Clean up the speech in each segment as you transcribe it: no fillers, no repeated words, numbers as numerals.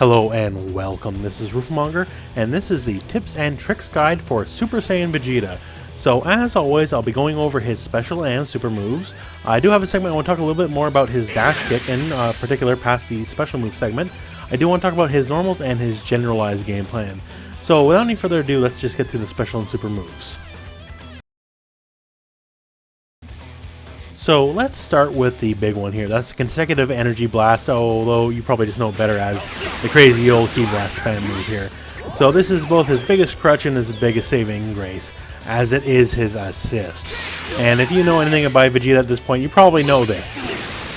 Hello and welcome, this is Rooflemonger, and this is the tips and tricks guide for Super Saiyan Vegeta. So as always, I'll be going over his special and super moves. I do have a segment I want to talk a little bit more about his dash kick, in particular past the special move segment. I do want to talk about his normals and his generalized game plan. So without any further ado, let's just get to the special and super moves. So let's start with the big one here. That's consecutive energy blast, although you probably just know it better as the crazy old key blast spam move here. So this is both his biggest crutch and his biggest saving grace, as it is his assist. And if you know anything about Vegeta at this point, you probably know this.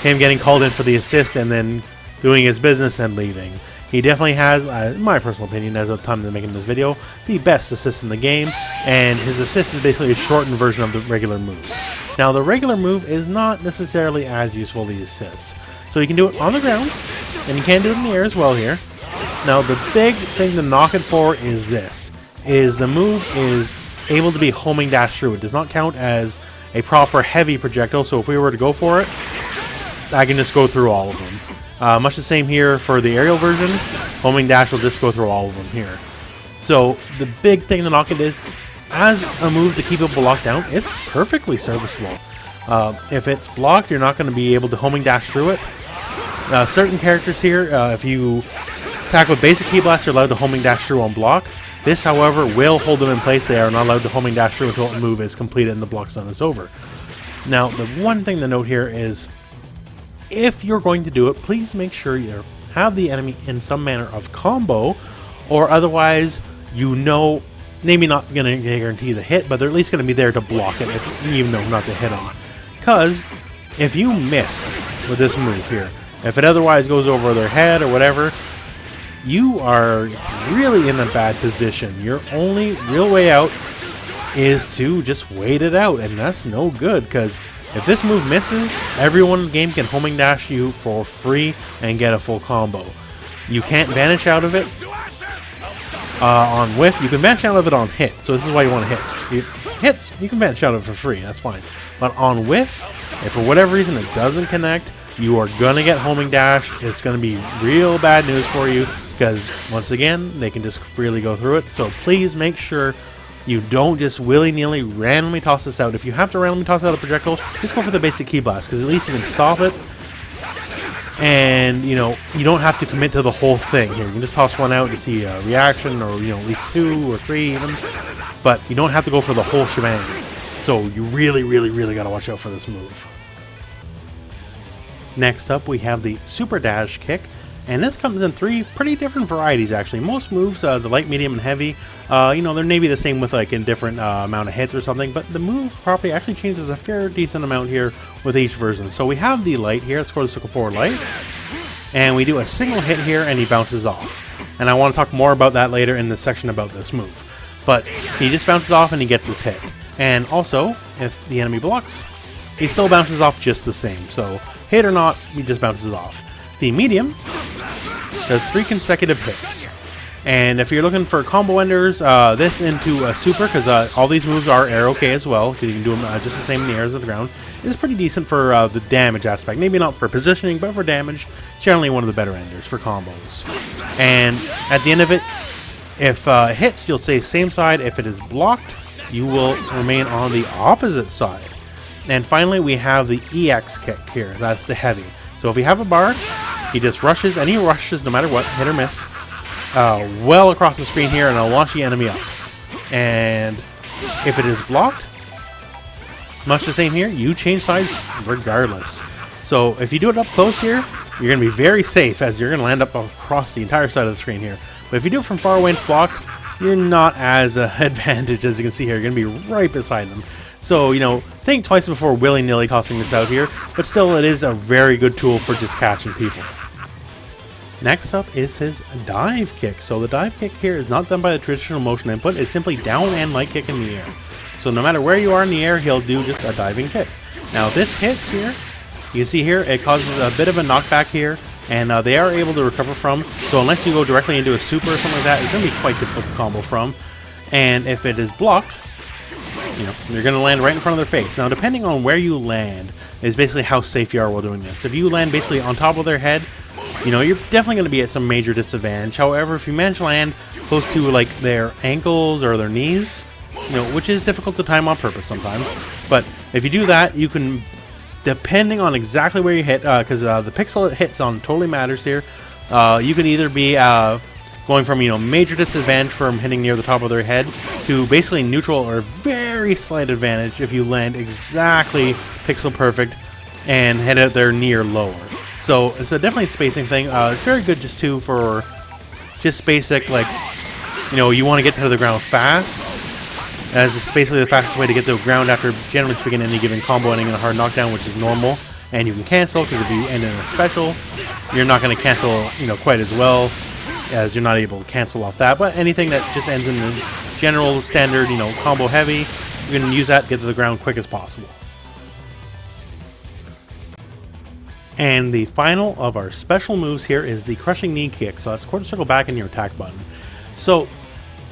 Him getting called in for the assist and then doing his business and leaving. He definitely has, in my personal opinion, as of the time of making this video, the best assist in the game, and his assist is basically a shortened version of the regular move. Now, the regular move is not necessarily as useful as the assist. So you can do it on the ground, and you can do it in the air as well here. Now, the big thing to knock it for is this, is the move is able to be homing dash through. It does not count as a proper heavy projectile, so if we were to go for it, I can just go through all of them. Much the same here for the aerial version, homing dash will just go through all of them here. So, the big thing to knock it is, as a move to keep it blocked down, it's perfectly serviceable. If it's blocked, you're not going to be able to homing dash through it. Certain characters here, if you attack with basic key blast, you're allowed to homing dash through on block. This, however, will hold them in place. They are not allowed to homing dash through until the move is completed and the block stun is over. Now, the one thing to note here is, if you're going to do it, please make sure you have the enemy in some manner of combo, or otherwise, you know, maybe not going to guarantee the hit, but they're at least going to be there to block it, even though not to hit them. Because if you miss with this move here, if it otherwise goes over their head or whatever, you are really in a bad position. Your only real way out is to just wait it out, and that's no good, because if this move misses, everyone in the game can homing dash you for free and get a full combo. You can't vanish out of it on whiff. You can vanish out of it on hit, so this is why you want to hit. Hits, you can vanish out of it for free, that's fine. But on whiff, if for whatever reason it doesn't connect, you are going to get homing dashed. It's going to be real bad news for you, because once again, they can just freely go through it. So please make sure you don't just willy-nilly randomly toss this out. If you have to randomly toss out a projectile, just go for the basic key blast, because at least you can stop it. And, you know, you don't have to commit to the whole thing here. You can just toss one out to see a reaction, or, you know, at least 2 or 3 even. But you don't have to go for the whole shebang. So you really, really, really got to watch out for this move. Next up, we have the Super Dash Kick. And this comes in 3 pretty different varieties, actually. Most moves, the light, medium, and heavy, you know, they're maybe the same with like in different amount of hits or something, but the move property actually changes a fair decent amount here with each version. So we have the light here, let's go to circle forward light, and we do a single hit here and he bounces off. And I want to talk more about that later in the section about this move. But he just bounces off and he gets his hit. And also, if the enemy blocks, he still bounces off just the same. So hit or not, he just bounces off. The medium does 3 consecutive hits. And if you're looking for combo enders, this into a super, because all these moves are air okay as well, because you can do them just the same in the air as on the ground, is pretty decent for the damage aspect. Maybe not for positioning, but for damage, it's generally one of the better enders for combos. And at the end of it, if it hits, you'll stay same side. If it is blocked, you will remain on the opposite side. And finally, we have the EX kick here. That's the heavy. So if you have a bar, he just rushes, and he rushes no matter what, hit or miss, well across the screen here, and it'll launch the enemy up. And if it is blocked, much the same here, you change sides regardless. So if you do it up close here, you're going to be very safe, as you're going to land up across the entire side of the screen here. But if you do it from far away and it's blocked, you're not as advantaged as you can see here. You're going to be right beside them. So, you know, think twice before willy-nilly tossing this out here, but still it is a very good tool for just catching people. Next up is his dive kick. So the dive kick here is not done by the traditional motion input, it's simply down and light kick in the air. So no matter where you are in the air, he'll do just a diving kick. Now this hits here, you can see here, it causes a bit of a knockback here, and they are able to recover from, so unless you go directly into a super or something like that, it's going to be quite difficult to combo from. And if it is blocked, you know, you're going to land right in front of their face. Now, depending on where you land is basically how safe you are while doing this. If you land basically on top of their head, you know, you're definitely going to be at some major disadvantage. However, if you manage to land close to like their ankles or their knees, you know, which is difficult to time on purpose sometimes, but if you do that, you can, depending on exactly where you hit, because the pixel it hits on totally matters here, you can either be going from, you know, major disadvantage from hitting near the top of their head to basically neutral or very slight advantage if you land exactly pixel perfect and hit at their knee or lower. So it's a definitely spacing thing. It's very good just too for just basic, like, you know, you want to get to the ground fast, as it's basically the fastest way to get to the ground after, generally speaking, any given combo ending in a hard knockdown, which is normal. And you can cancel, because if you end in a special, you're not going to cancel, you know, quite as well, as you're not able to cancel off that. But anything that just ends in the general standard, you know, combo heavy, you can use that to get to the ground quick as possible. And the final of our special moves here is the crushing knee kick. So that's quarter circle back in your attack button. So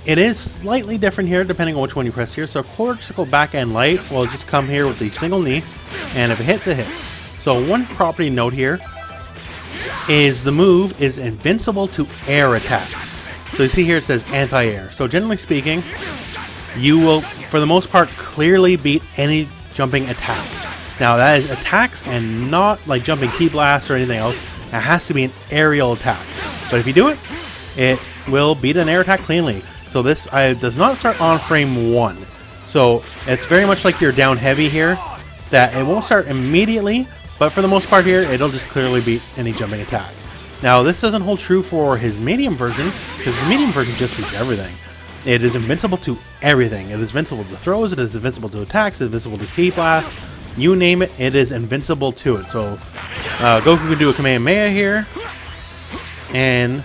it is slightly different here depending on which one you press here. So quarter circle back and light will just come here with the single knee, and if it hits, it hits. So one property note here is the move is invincible to air attacks. So you see here it says anti-air. So generally speaking, you will, for the most part, clearly beat any jumping attack. Now that is attacks and not like jumping key blasts or anything else. It has to be an aerial attack. But if you do it, it will beat an air attack cleanly. So this does not start on frame 1. So it's very much like you're down heavy here, that it won't start immediately, but for the most part here, it'll just clearly beat any jumping attack. Now this doesn't hold true for his medium version, because his medium version just beats everything. It is invincible to everything. It is invincible to throws, it is invincible to attacks, it is invincible to key blasts. You name it, it is invincible to it. So Goku can do a Kamehameha here, and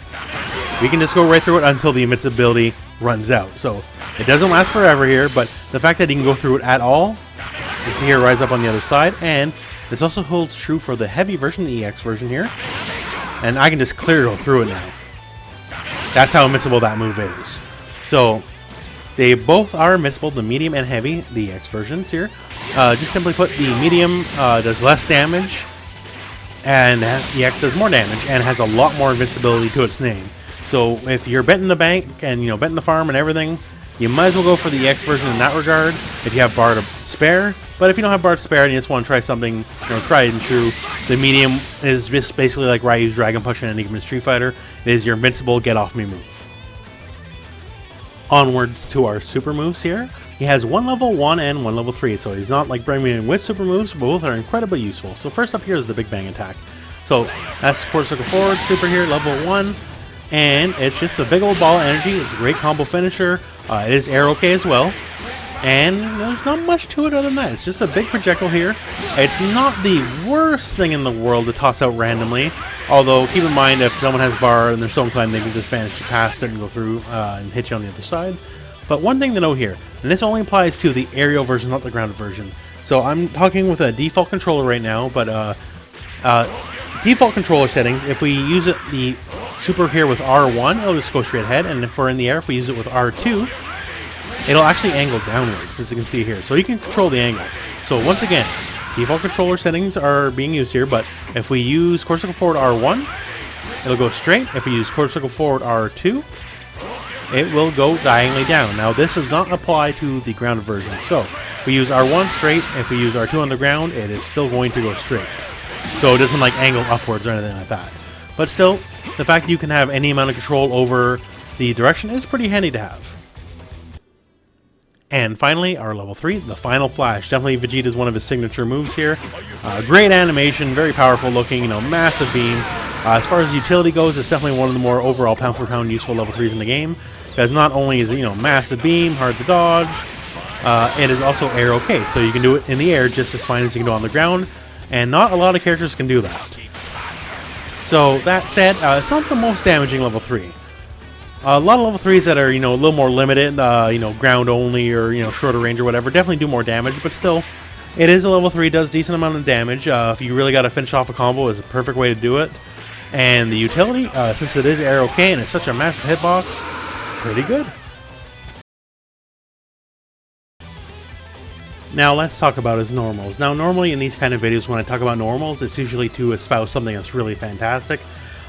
we can just go right through it until the invincibility runs out. So it doesn't last forever here, but the fact that he can go through it at all, you see here rise up on the other side, and this also holds true for the heavy version, the EX version here, and I can just clear go through it now. That's how invincible that move is. So they both are invincible, the medium and heavy, the EX versions here. Just simply put, the medium does less damage, and the EX does more damage, and has a lot more invincibility to its name. So if you're betting the bank and, you know, betting the farm and everything, you might as well go for the EX version in that regard if you have bar to spare. But if you don't have bar to spare and you just want to try something, you know, tried and true, the medium is just basically like Ryu's Dragon Punch in any given Street Fighter. It is your invincible get off me move. Onwards to our super moves here. He has one level 1 and one level 3, so he's not like bringing in with super moves, but both are incredibly useful. So first up here is the Big Bang attack. So that's quarter circle forward, super here, level 1, and it's just a big old ball of energy. It's a great combo finisher. It is air okay as well, and there's not much to it other than that. It's just a big projectile here. It's not the worst thing in the world to toss out randomly, although keep in mind if someone has bar and they're so inclined, they can just vanish past it and go through and hit you on the other side. But one thing to note here, and this only applies to the aerial version, not the grounded version. So I'm talking with a default controller right now, but default controller settings, if we use it, the super here with R1, it'll just go straight ahead, and if we're in the air, if we use it with R2, it'll actually angle downwards, as you can see here. So you can control the angle. So once again, default controller settings are being used here, but if we use quarter circle forward R1, it'll go straight. If we use quarter circle forward R2, it will go diagonally down. Now this does not apply to the grounded version. So if we use R1 straight, if we use R2 on the ground, it is still going to go straight. So it doesn't like angle upwards or anything like that. But still, the fact that you can have any amount of control over the direction is pretty handy to have. And finally, our level 3, the Final Flash. Definitely Vegeta is one of his signature moves here. Great animation, very powerful looking, you know, massive beam. As far as utility goes, it's definitely one of the more overall pound for pound useful level 3s in the game. Because not only is it, you know, massive beam, hard to dodge, it is also air okay. So you can do it in the air just as fine as you can do on the ground. And not a lot of characters can do that. So that said, it's not the most damaging level 3. A lot of level 3s that are, you know, a little more limited, you know, ground only or, you know, shorter range or whatever, definitely do more damage, but still, it is a level 3, does decent amount of damage. If you really got to finish off a combo, is a perfect way to do it. And the utility, since it is air okay and it's such a massive hitbox, pretty good. Now let's talk about his normals. Now normally in these kind of videos when I talk about normals, it's usually to espouse something that's really fantastic.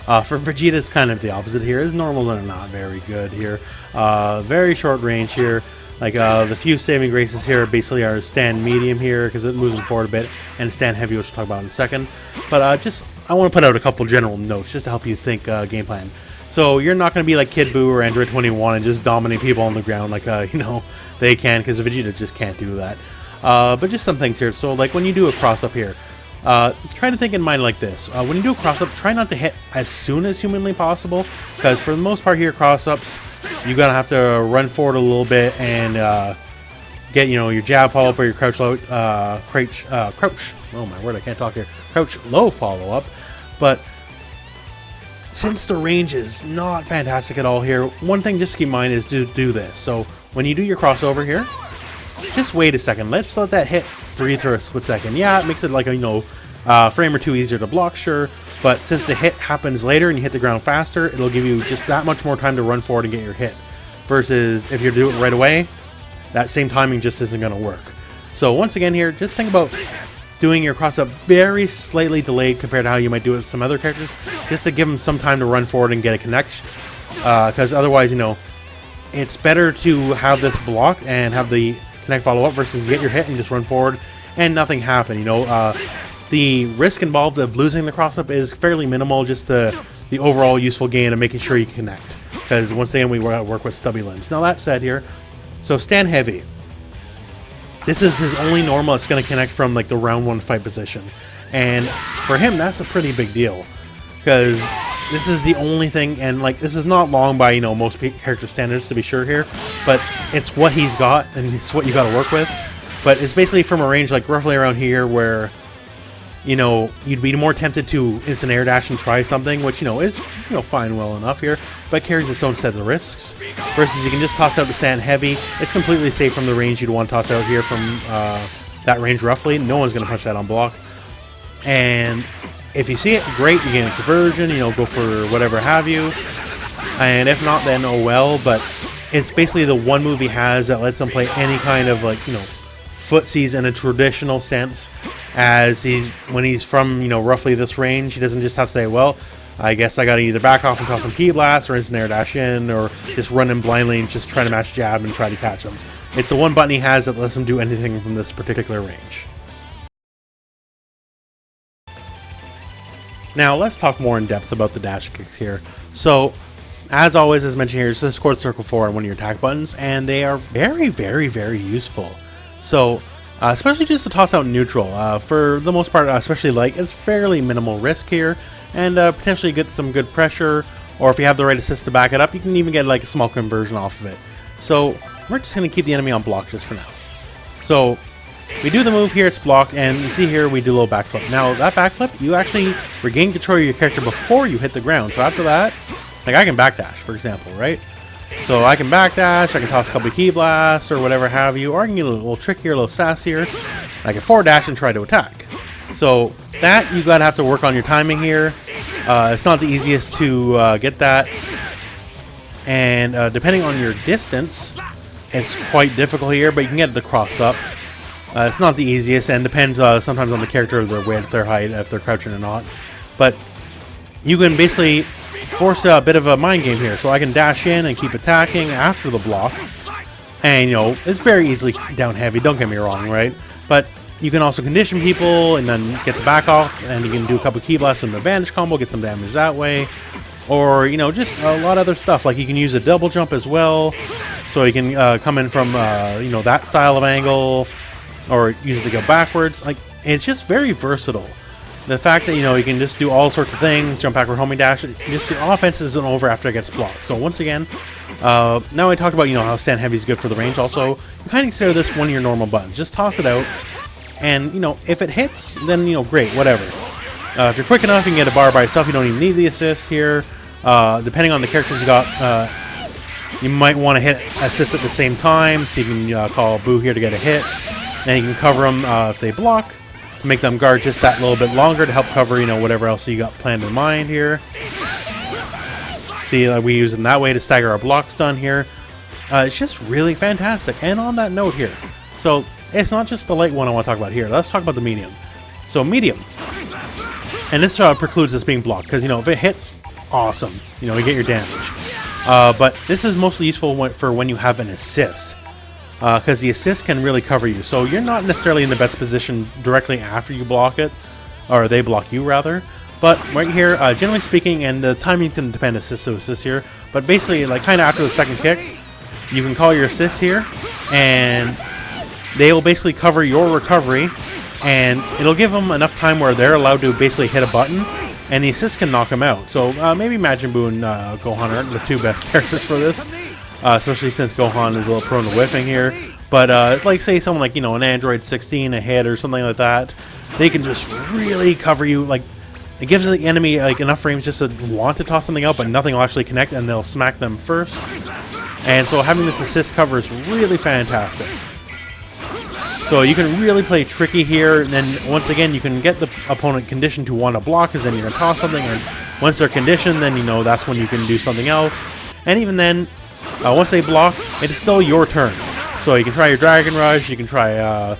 For Vegeta, it's kind of the opposite here. His normals are not very good here. Very short range here. Like the few saving graces here basically are stand medium here because it moves him forward a bit, and stand heavy, which we'll talk about in a second. But I want to put out a couple general notes just to help you think game plan. So you're not going to be like Kid Buu or Android 21 and just dominate people on the ground like you know, they can, because Vegeta just can't do that. But just some things here. So like when you do a cross up here, try to think in mind like this. When you do a cross up, try not to hit as soon as humanly possible, because for the most part here, cross ups, you're gonna have to run forward a little bit and get, you know, your jab follow up or your crouch low, crouch. Oh my word, I can't talk here. Crouch low follow up. But since the range is not fantastic at all here, one thing just to keep in mind is to do this. So when you do your crossover here, just wait a second. Let's let that hit breathe for a split second. Yeah, it makes it like a, you know, frame or two easier to block, sure. But since the hit happens later and you hit the ground faster, it'll give you just that much more time to run forward and get your hit. Versus if you do it right away, that same timing just isn't going to work. So once again here, just think about doing your cross up very slightly delayed compared to how you might do it with some other characters, just to give them some time to run forward and get a connection. Because otherwise, you know, it's better to have this blocked and have the connect follow up versus get your hit and just run forward and nothing happen. You know, the risk involved of losing the cross up is fairly minimal, just to the overall useful gain of making sure you connect. Because once again, we work with stubby limbs. Now that said here, so stand heavy. This is his only normal that's going to connect from like the round 1 fight position, and for him that's a pretty big deal, because this is the only thing, and like this is not long by, you know, most character standards to be sure here, but it's what he's got and it's what you got to work with. But it's basically from a range like roughly around here where, you know, you'd be more tempted to instant air dash and try something, which, you know, is, you know, fine, well enough here, but carries its own set of risks. Versus you can just toss out to stand heavy. It's completely safe from the range you'd want to toss out here from that range roughly. No one's going to punch that on block. And if you see it, great, you get a conversion, you know, go for whatever have you. And if not, then oh well. But it's basically the one move he has that lets him play any kind of, like, you know, footsies in a traditional sense. As when he's from, you know, roughly this range, he doesn't just have to say, well, I guess I gotta either back off and toss some key blast or instant air dash in, or just run in blindly and just try to match jab and try to catch him. It's the one button he has that lets him do anything from this particular range. Now let's talk more in depth about the dash kicks here. So as always, as mentioned here, it's this quarter circle 4 on one of your attack buttons, and they are very, very, very useful. So especially just to toss out neutral, for the most part, especially like it's fairly minimal risk here, and potentially get some good pressure, or if you have the right assist to back it up, you can even get like a small conversion off of it. So we're just going to keep the enemy on block just for now. So we do the move here, it's blocked, and you see here we do a little backflip. Now that backflip, you actually regain control of your character before you hit the ground. So after that, like I can backdash, for example, right? So I can backdash, I can toss a couple of key blasts or whatever have you, or I can get a little trickier, a little sassier. I can forward dash and try to attack. So that you gotta have to work on your timing here. It's not the easiest to get that, and depending on your distance, it's quite difficult here. But you can get the cross up. It's not the easiest, and depends sometimes on the character, their width, their height, if they're crouching or not. But you can basically force a bit of a mind game here. So I can dash in and keep attacking after the block, and you know, it's very easily down heavy, don't get me wrong, right? But you can also condition people and then get the back off, and you can do a couple key blasts in the advantage combo, get some damage that way. Or, you know, just a lot of other stuff, like you can use a double jump as well, so you can come in from you know, that style of angle, or use it to go backwards. Like, it's just very versatile. The fact that, you know, you can just do all sorts of things, jump backward, homing dash, just your offense isn't over after it gets blocked. So once again, now I talked about, you know, how stand heavy is good for the range. Also, you kind of consider this one of your normal buttons. Just toss it out, and, you know, if it hits, then, you know, great, whatever. If you're quick enough, you can get a bar by yourself. You don't even need the assist here. Depending on the characters you got, you might want to hit assist at the same time, so you can call Buu here to get a hit. Then you can cover them if they block, to make them guard just that little bit longer to help cover, you know, whatever else you got planned in mind here. See, we use them that way to stagger our block stun here. It's just really fantastic. And on that note here, so it's not just the light one I want to talk about here. Let's talk about the medium. So medium, and this precludes this being blocked, because, you know, if it hits, awesome, you know, you get your damage. But this is mostly useful for when you have an assist, because the assist can really cover you. So you're not necessarily in the best position directly after you block it, or they block you rather. But right here, generally speaking, and the timing can depend assist to assist here, but basically, like, kind of after the second kick, you can call your assist here, and they will basically cover your recovery, and it'll give them enough time where they're allowed to basically hit a button, and the assist can knock them out. So maybe Majin Buu and Gohan are the two best characters for this, especially since Gohan is a little prone to whiffing here. But like, say someone like, you know, an Android 16, a hit or something like that, they can just really cover you. Like, it gives the enemy like enough frames just to want to toss something out, but nothing will actually connect, and they'll smack them first. And so having this assist cover is really fantastic. So you can really play tricky here, and then once again you can get the opponent conditioned to want to block, because then you're going to toss something, and once they're conditioned, then, you know, that's when you can do something else. And even then, once they block, it is still your turn. So you can try your Dragon Rush, you can try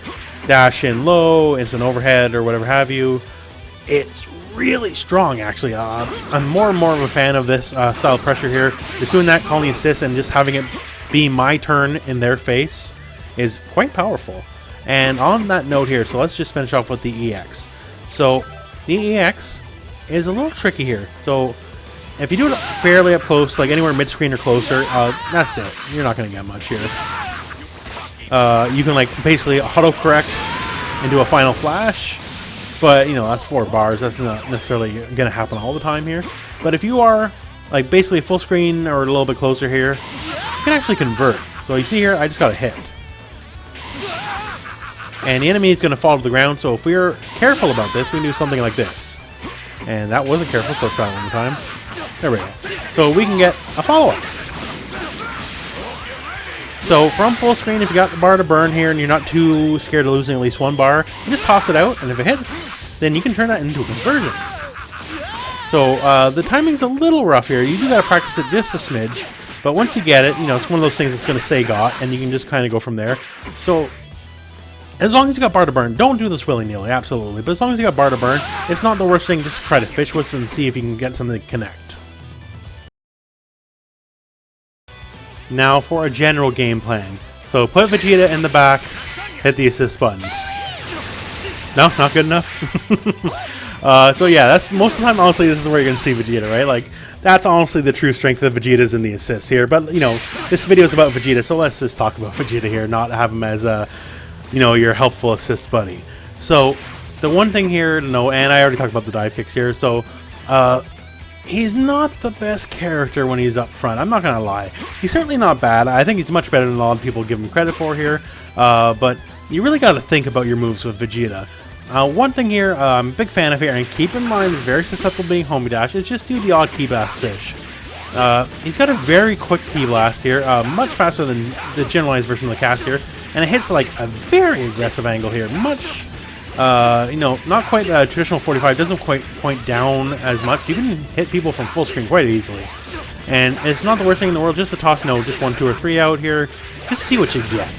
dash in low, instant overhead, or whatever have you. It's really strong, actually. I'm more and more of a fan of this style of pressure here. Just doing that, calling the assist, and just having it be my turn in their face is quite powerful. And on that note here, so let's just finish off with the EX. So the EX is a little tricky here. So if you do it fairly up close, like anywhere mid-screen or closer, that's it. You're not going to get much here. You can, like, basically auto-correct into a final flash, but, you know, that's 4 bars. That's not necessarily going to happen all the time here. But if you are, like, basically full screen or a little bit closer here, you can actually convert. So you see here, I just got a hit. And the enemy is going to fall to the ground, so if we're careful about this, we can do something like this. And that wasn't careful, so let's try it one more time. There we go. So we can get a follow-up. So from full screen, if you got the bar to burn here and you're not too scared of losing at least 1 bar, you just toss it out, and if it hits, then you can turn that into a conversion. So the timing's a little rough here. You do got to practice it just a smidge, but once you get it, you know, it's one of those things that's going to stay got, and you can just kind of go from there. So as long as you got bar to burn, don't do this willy-nilly, absolutely, but as long as you got bar to burn, it's not the worst thing just to try to fish with and see if you can get something to connect. Now for a general game plan. So put Vegeta in the back, hit the assist button. No, not good enough? So yeah, that's most of the time, honestly, this is where you're going to see Vegeta, right? Like, that's honestly the true strength of Vegeta's in the assists here. But, you know, this video is about Vegeta, so let's just talk about Vegeta here, not have him as a, you know, your helpful assist buddy. So the one thing here to know, and I already talked about the dive kicks here, so he's not the best character when he's up front. I'm not going to lie. He's certainly not bad. I think he's much better than a lot of people give him credit for here. But you really got to think about your moves with Vegeta. One thing here, I'm a big fan of here, and keep in mind it's very susceptible to being homie dash, is just do the odd key blast fish. He's got a very quick key blast here, much faster than the generalized version of the cast here, and it hits like a very aggressive angle here, much... you know, not quite a traditional 45, doesn't quite point down as much. You can hit people from full screen quite easily. And it's not the worst thing in the world just to toss, you know, just 1, 2, or 3 out here. Just see what you get.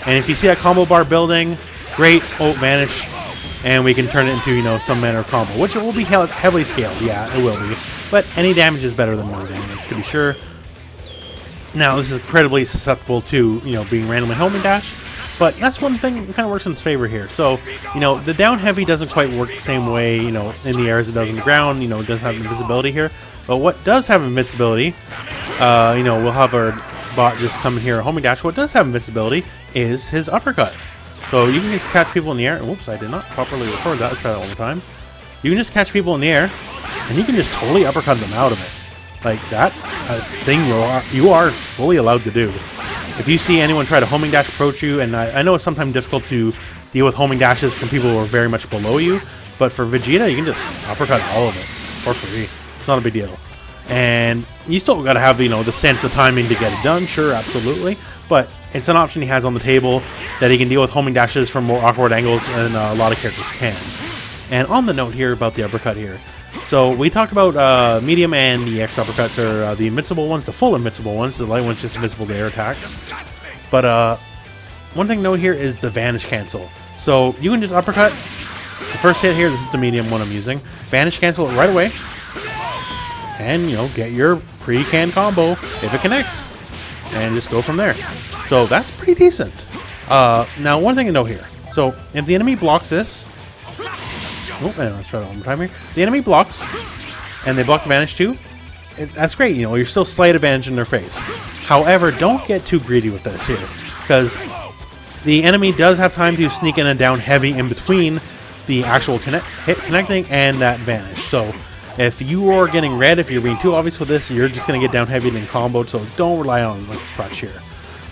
And if you see that combo bar building, great, ult vanish, and we can turn it into, you know, some manner of combo, which will be heavily scaled. Yeah, it will be. But any damage is better than no damage, to be sure. Now, this is incredibly susceptible to, you know, being randomly homing dash. But that's one thing that kind of works in its favor here. So, you know, the down heavy doesn't quite work the same way, you know, in the air as it does in the ground. You know, it doesn't have invisibility here. But what does have invincibility, you know, we'll have our bot just come in here, homing dash. What does have invincibility is his uppercut. So you can just catch people in the air. Whoops, I did not properly record that. Let's try that one more time. You can just catch people in the air, and you can just totally uppercut them out of it. Like, that's a thing you are fully allowed to do. If you see anyone try to homing dash approach you, and I know it's sometimes difficult to deal with homing dashes from people who are very much below you, but for Vegeta, you can just uppercut all of it for free. It's not a big deal. And you still got to have, you know, the sense of timing to get it done, sure, absolutely, but it's an option he has on the table that he can deal with homing dashes from more awkward angles than a lot of characters can. And on the note here about the uppercut here, so we talked about medium and the EX uppercuts are the invincible ones, the full invincible ones. The light one's just invincible to air attacks. But one thing to note here is the vanish cancel. So you can just uppercut the first hit here. This is the medium one I'm using. Vanish cancel it right away, and you know, get your pre-canned combo if it connects, and just go from there. So that's pretty decent. Now one thing to note here. So if the enemy blocks this, oh, and let's try that one more time here. The enemy blocks, and they block the vanish too. That's great. You know, you're still slight advantage in their face. However, don't get too greedy with this here, because the enemy does have time to sneak in and down heavy in between the actual connecting and that vanish. So if you are getting red, if you're being too obvious with this, you're just going to get down heavy and then comboed. So don't rely on like crutch here.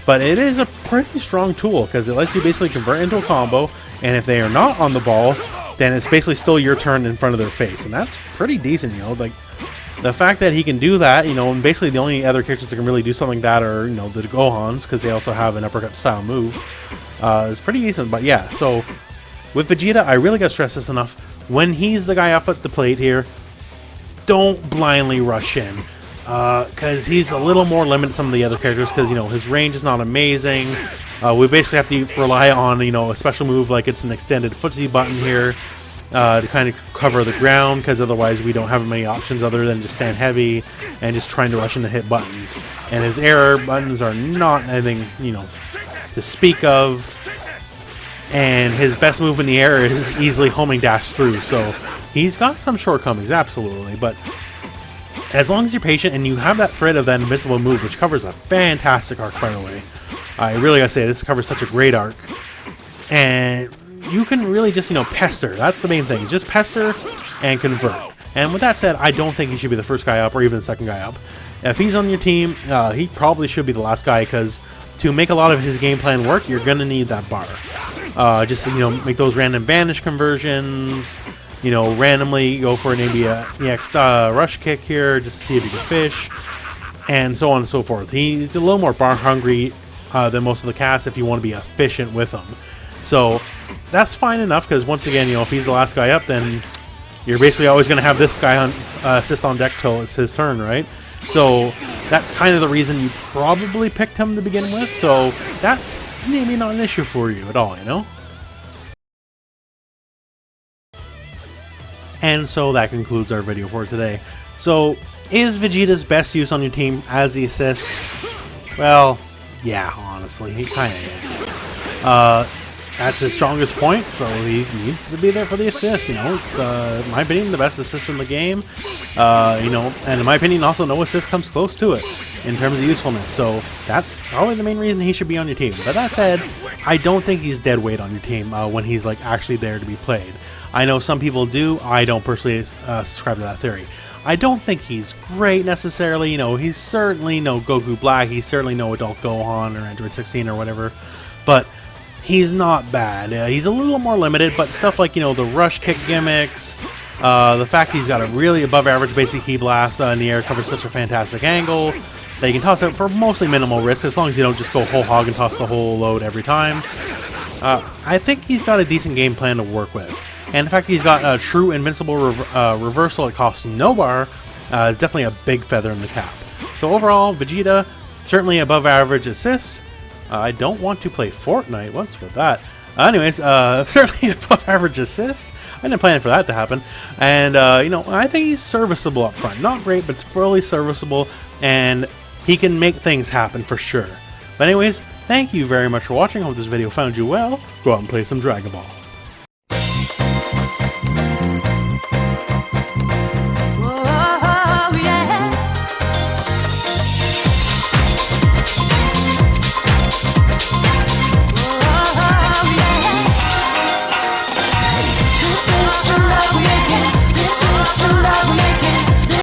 But it is a pretty strong tool because it lets you basically convert into a combo, and if they are not on the ball, then it's basically still your turn in front of their face, and that's pretty decent. You know, like the fact that he can do that, you know, and basically the only other characters that can really do something like that are, you know, the Gohans, because they also have an uppercut style move. Is pretty decent. But yeah, so with Vegeta, I really got to stress this enough. When he's the guy up at the plate here, don't blindly rush in, because he's a little more limited than some of the other characters, because, you know, his range is not amazing. We basically have to rely on, you know, a special move like it's an extended footsie button here to kind of cover the ground, because otherwise we don't have many options other than just stand heavy and just trying to rush in to hit buttons. And his air buttons are not anything, you know, to speak of. And his best move in the air is easily homing dash through. So he's got some shortcomings, absolutely. But as long as you're patient and you have that thread of that invincible move, which covers a fantastic arc, by the way. I really gotta say, this covers such a great arc. And you can really just, you know, pester. That's the main thing. Just pester and convert. And with that said, I don't think he should be the first guy up or even the second guy up. If he's on your team, he probably should be the last guy, because to make a lot of his game plan work, you're gonna need that bar. Just to, you know, make those random vanish conversions, you know, randomly go for maybe a EX rush kick here just to see if he can fish, and so on and so forth. He's a little more bar hungry than most of the cast if you want to be efficient with him. So that's fine enough, because once again, you know, if he's the last guy up, then you're basically always going to have this guy on assist on deck till it's his turn, right? So that's kind of the reason you probably picked him to begin with. So that's maybe not an issue for you at all, you know? And so that concludes our video for today. So is Vegeta's best use on your team as the assist? Well, yeah, honestly, he kind of is. That's his strongest point, so he needs to be there for the assist. You know, it's in my opinion the best assist in the game. You know, and in my opinion, also no assist comes close to it in terms of usefulness. So that's probably the main reason he should be on your team. But that said, I don't think he's dead weight on your team when he's like actually there to be played. I know some people do. I don't personally subscribe to that theory. I don't think he's great necessarily. You know, he's certainly no Goku Black. He's certainly no Adult Gohan or Android 16 or whatever. But he's not bad. He's a little more limited, but stuff like, you know, the rush kick gimmicks, the fact he's got a really above average basic key blast in the air, covers such a fantastic angle that you can toss it for mostly minimal risk, as long as you don't just go whole hog and toss the whole load every time. I think he's got a decent game plan to work with. And the fact that he's got a true invincible reversal that costs no bar is definitely a big feather in the cap. So overall, Vegeta, certainly above average assists. I don't want to play Fortnite. What's with that? Anyways, certainly above average assists. I didn't plan for that to happen. And, you know, I think he's serviceable up front. Not great, but fully serviceable. And he can make things happen for sure. But anyways, thank you very much for watching. I hope this video found you well. Go out and play some Dragon Ball.